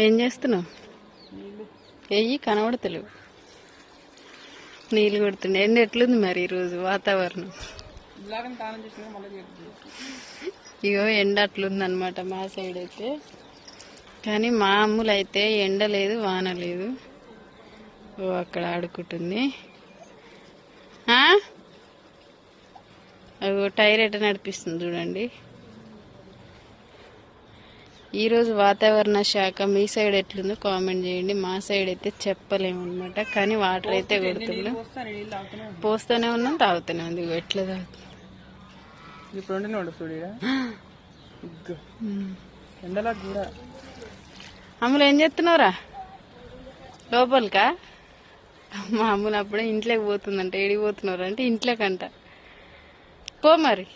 ఏం చేస్తున్నావు? వెయ్యి కనబడతలేవు. నీళ్ళు కొడుతుండే. ఎండ ఎట్లుంది మరి ఈరోజు వాతావరణం? ఇగో ఎండ అట్లుంది అనమాట మా సైడ్ అయితే. కానీ మామూలు అయితే ఎండ లేదు, వాన లేదు. ఓ అక్కడ ఆడుకుంటుంది. అవి టైర్ ఎట నడిపిస్తుంది చూడండి. ఈరోజు వాతావరణ శాఖ మీ సైడ్ ఎట్లుందో కామెంట్ చేయండి. మా సైడ్ అయితే చెప్పలేము అనమాట. కానీ వాటర్ అయితే కొడుతుండ్రు. పోస్తూనే ఉన్నాం, తాగుతూనే ఉంది. ఎట్లా తాగుతుంది అమ్ములు? ఏం చేస్తున్నావురా? లోపలికా? మా అమ్ములు అప్పుడే ఇంట్లోకి పోతుందంట. ఏడికి పోతున్నారు అంటే ఇంట్లోకంట. పో మరి.